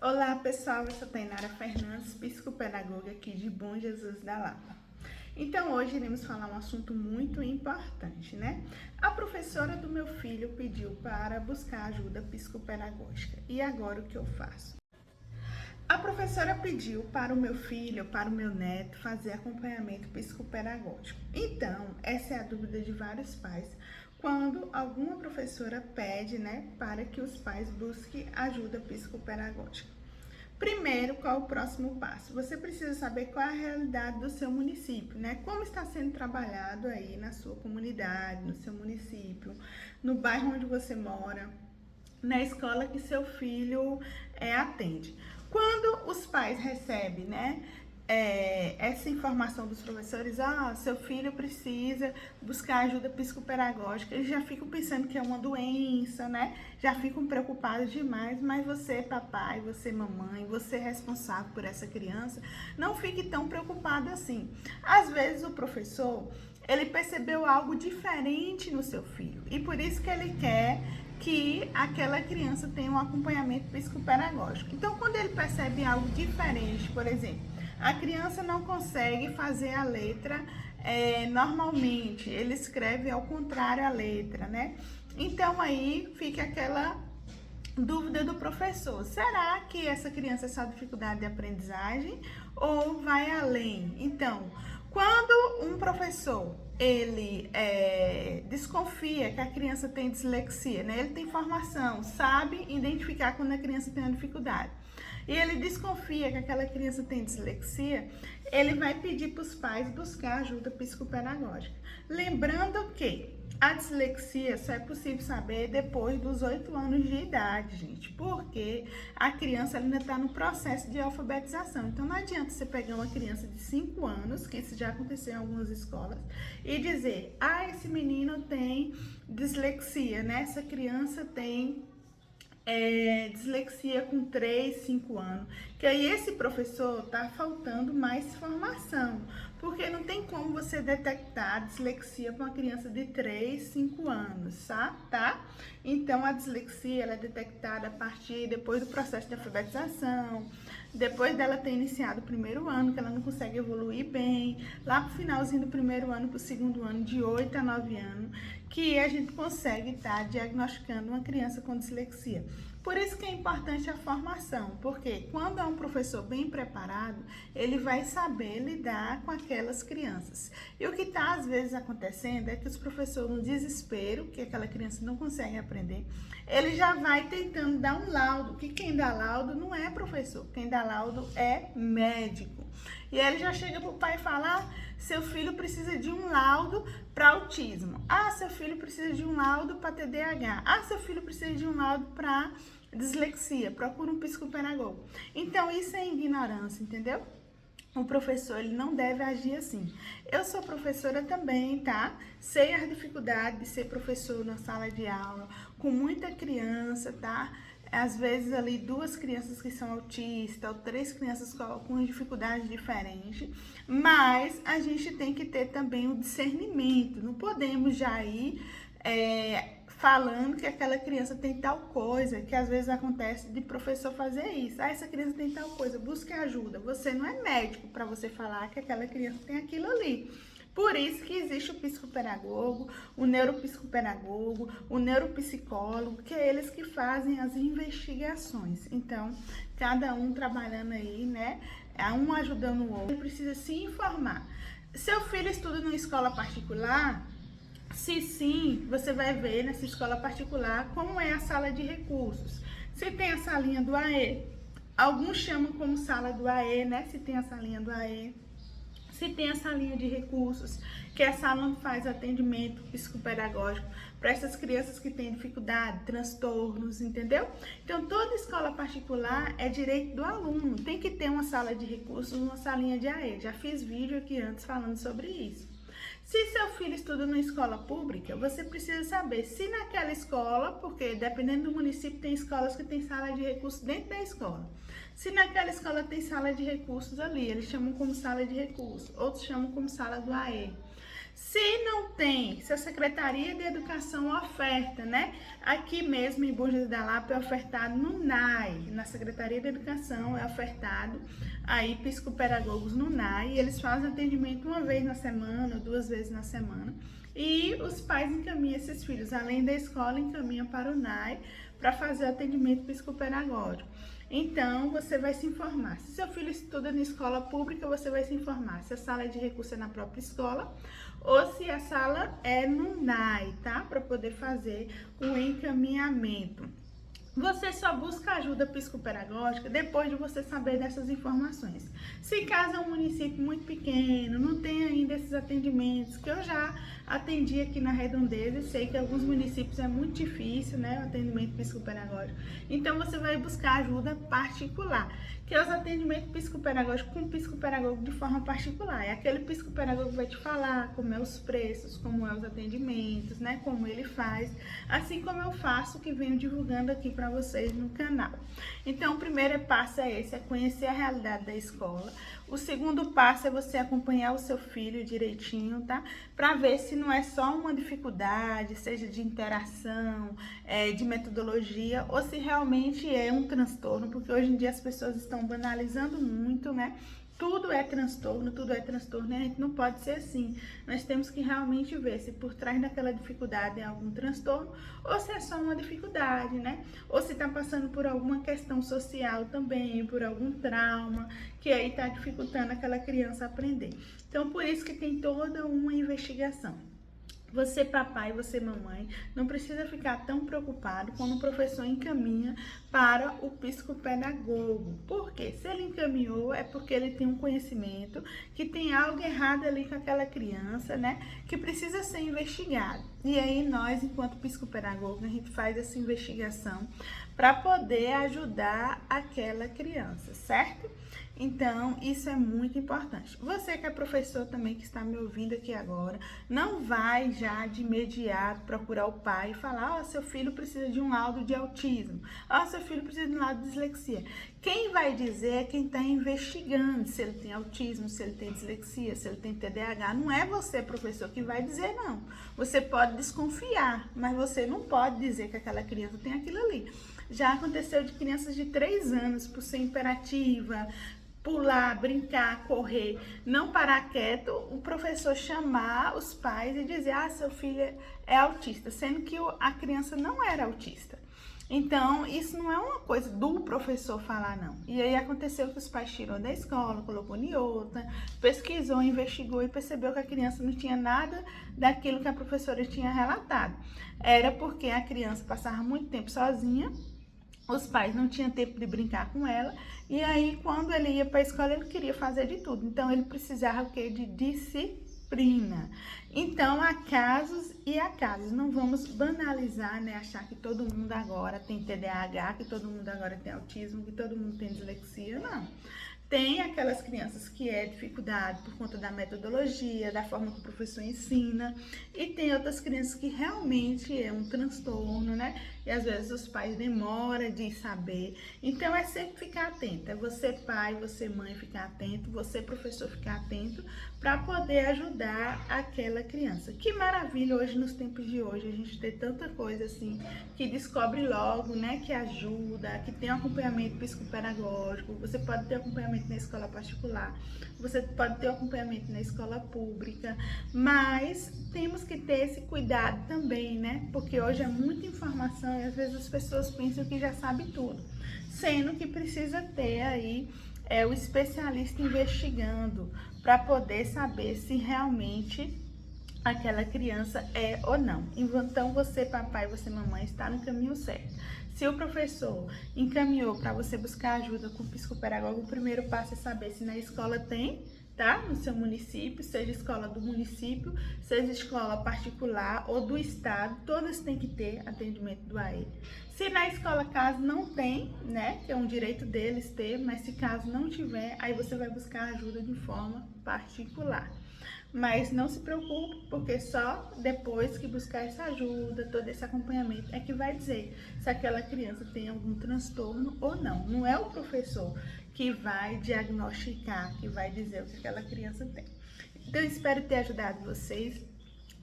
Olá pessoal, eu sou Tainara Fernandes, psicopedagoga aqui de Bom Jesus da Lapa. Então hoje iremos falar um assunto muito importante, né? A professora do meu filho pediu para buscar ajuda psicopedagógica. E agora o que eu faço? A professora pediu para o meu filho, para o meu neto, fazer acompanhamento psicopedagógico. Então, essa é a dúvida de vários pais, quando alguma professora pede, né, para que os pais busquem ajuda psicopedagógica. Primeiro, qual é o próximo passo? Você precisa saber qual é a realidade do seu município, né? Como está sendo trabalhado aí na sua comunidade, no seu município, no bairro onde você mora, na escola que seu filho atende. Quando os pais recebem, né, essa informação dos professores, seu filho precisa buscar ajuda psicopedagógica, eles já ficam pensando que é uma doença, né? Já ficam preocupados demais, mas você, papai, você, mamãe, você responsável por essa criança, não fique tão preocupado assim. Às vezes o professor, ele percebeu algo diferente no seu filho e por isso que ele quer que aquela criança tenha um acompanhamento psicopedagógico. Então, quando ele percebe algo diferente, por exemplo, a criança não consegue fazer a letra normalmente, ele escreve ao contrário a letra, né? Então, aí fica aquela dúvida do professor: será que essa criança é só dificuldade de aprendizagem ou vai além? Então, quando um professor ele desconfia que a criança tem dislexia, né? Ele tem formação, sabe identificar quando a criança tem uma dificuldade, e ele desconfia que aquela criança tem dislexia, ele vai pedir para os pais buscar ajuda psicopedagógica. Lembrando que a dislexia só é possível saber depois dos 8 anos de idade, gente, porque a criança ainda está no processo de alfabetização. Então, não adianta você pegar uma criança de 5 anos, que isso já aconteceu em algumas escolas, e dizer: esse menino tem dislexia, né? Essa criança tem dislexia com 3, 5 anos, que aí esse professor tá faltando mais formação, porque não tem como você detectar dislexia com uma criança de 3, 5 anos, tá? Então a dislexia ela é detectada a partir depois do processo de alfabetização, depois dela ter iniciado o primeiro ano, que ela não consegue evoluir bem, lá pro finalzinho do primeiro ano pro segundo ano, de 8 a 9 anos, que a gente consegue estar diagnosticando uma criança com dislexia. Por isso que é importante a formação, porque quando é um professor bem preparado, ele vai saber lidar com aquelas crianças. E o que está às vezes acontecendo é que os professores, no desespero, que aquela criança não consegue aprender, ele já vai tentando dar um laudo, que quem dá laudo não é professor, quem dá laudo é médico. E aí ele já chega pro pai e fala: seu filho precisa de um laudo para autismo. Seu filho precisa de um laudo para TDAH. Seu filho precisa de um laudo para dislexia. Procura um psicopedagogo. Então, isso é ignorância, entendeu? O professor, ele não deve agir assim. Eu sou professora também, tá? Sei as dificuldades de ser professor na sala de aula, com muita criança, tá? Às vezes ali 2 crianças que são autistas, ou 3 crianças com dificuldades diferentes, mas a gente tem que ter também o discernimento, não podemos já ir falando que aquela criança tem tal coisa, que às vezes acontece de professor fazer isso. Essa criança tem tal coisa, busque ajuda. Você não é médico para você falar que aquela criança tem aquilo ali. Por isso que existe o psicopedagogo, o neuropsicopedagogo, o neuropsicólogo, que é eles que fazem as investigações. Então, cada um trabalhando aí, né? Um ajudando o outro. Ele precisa se informar. Seu filho estuda numa escola particular? Se sim, você vai ver nessa escola particular como é a sala de recursos. Se tem a salinha do AE, alguns chamam como sala do AE, né? Se tem a salinha do AE. Se tem a salinha de recursos, que é a sala onde faz atendimento psicopedagógico para essas crianças que têm dificuldade, transtornos, entendeu? Então, toda escola particular é direito do aluno. Tem que ter uma sala de recursos, uma salinha de AE. Já fiz vídeo aqui antes falando sobre isso. Se seu filho estuda numa escola pública, você precisa saber se naquela escola, porque dependendo do município tem escolas que tem sala de recursos dentro da escola. Se naquela escola tem sala de recursos ali, eles chamam como sala de recursos, outros chamam como sala do AE. Se não tem, se a Secretaria de Educação oferta, né? Aqui mesmo em Borges da Lapa é ofertado no NAI, na Secretaria de Educação é ofertado aí psicopedagogos no NAI, e eles fazem atendimento uma vez na semana ou 2 vezes na semana. E os pais encaminham esses filhos, além da escola, encaminham para o NAI para fazer atendimento psicopedagógico. Então, você vai se informar. Se seu filho estuda na escola pública, você vai se informar se a sala de recurso é na própria escola ou se a sala é no NAI, tá? Para poder fazer o encaminhamento. Você só busca ajuda psicopedagógica depois de você saber dessas informações. Se caso é um município muito pequeno, não tem ainda esses atendimentos, que eu já atendi aqui na Redondeza, e sei que alguns municípios é muito difícil, né, o atendimento psicopedagógico. Então, você vai buscar ajuda particular, que é os atendimentos psicopedagógicos com psicopedagogo de forma particular. É aquele psicopedagogo que vai te falar como é os preços, como é os atendimentos, né, como ele faz, assim como eu faço, que venho divulgando aqui para vocês no canal. Então, o primeiro passo é esse, é conhecer a realidade da escola. O segundo passo é você acompanhar o seu filho direitinho, tá? Para ver se não é só uma dificuldade, seja de interação, de metodologia, ou se realmente é um transtorno, porque hoje em dia as pessoas estão banalizando muito, né? Tudo é transtorno, e a gente não pode ser assim. Nós temos que realmente ver se por trás daquela dificuldade é algum transtorno ou se é só uma dificuldade, né? Ou se está passando por alguma questão social também, por algum trauma, que aí está dificultando aquela criança aprender. Então, por isso que tem toda uma investigação. Você, papai, você, mamãe, não precisa ficar tão preocupado quando o professor encaminha para o psicopedagogo. Por quê? Se ele encaminhou, é porque ele tem um conhecimento que tem algo errado ali com aquela criança, né? Que precisa ser investigado. E aí, nós, enquanto psicopedagogo, a gente faz essa investigação para poder ajudar aquela criança, certo? Então, isso é muito importante. Você que é professor também, que está me ouvindo aqui agora, não vai já de imediato procurar o pai e falar: ó, seu filho precisa de um laudo de autismo, ó, seu filho precisa de um laudo de dislexia. Quem vai dizer é quem está investigando se ele tem autismo, se ele tem dislexia, se ele tem TDAH. Não é você, professor, que vai dizer não. Você pode desconfiar, mas você não pode dizer que aquela criança tem aquilo ali. Já aconteceu de crianças de 3 anos, por ser imperativa, pular, brincar, correr, não parar quieto, o professor chamar os pais e dizer: ah, seu filho é autista, sendo que a criança não era autista. Então, isso não é uma coisa do professor falar, não. E aí aconteceu que os pais tirou da escola, colocou em outra, pesquisou, investigou e percebeu que a criança não tinha nada daquilo que a professora tinha relatado. Era porque a criança passava muito tempo sozinha, os pais não tinham tempo de brincar com ela, e aí quando ele ia para a escola ele queria fazer de tudo, então ele precisava o quê? De disciplina. Então há casos e há casos, não vamos banalizar, né, achar que todo mundo agora tem TDAH, que todo mundo agora tem autismo, que todo mundo tem dislexia, não. Tem aquelas crianças que é dificuldade por conta da metodologia, da forma que o professor ensina, e tem outras crianças que realmente é um transtorno, né? E às vezes os pais demoram de saber. Então é sempre ficar atento. É você pai, você mãe ficar atento, você professor ficar atento para poder ajudar aquela criança. Que maravilha hoje, nos tempos de hoje, a gente ter tanta coisa assim, que descobre logo, né? Que ajuda, que tem um acompanhamento psicopedagógico. Você pode ter acompanhamento na escola particular, você pode ter acompanhamento na escola pública, mas temos que ter esse cuidado também, né? Porque hoje é muita informação e às vezes as pessoas pensam que já sabe tudo, sendo que precisa ter aí o especialista investigando para poder saber se realmente aquela criança é ou não. Então você, papai, você, mamãe, está no caminho certo. Se o professor encaminhou para você buscar ajuda com o psicopedagogo, o primeiro passo é saber se na escola tem, tá? No seu município, seja escola do município, seja escola particular ou do estado, todas têm que ter atendimento do AE. Se na escola caso não tem, né, que é um direito deles ter, mas se caso não tiver, aí você vai buscar ajuda de forma particular. Mas não se preocupe, porque só depois que buscar essa ajuda, todo esse acompanhamento, é que vai dizer se aquela criança tem algum transtorno ou não. Não é o professor que vai diagnosticar, que vai dizer o que aquela criança tem. Então, eu espero ter ajudado vocês.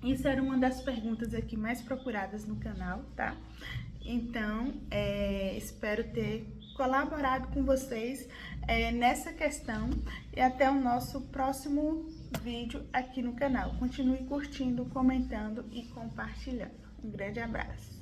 Isso era uma das perguntas aqui mais procuradas no canal, tá? Então, espero ter colaborado com vocês nessa questão e até o nosso próximo vídeo aqui no canal. Continue curtindo, comentando e compartilhando. Um grande abraço!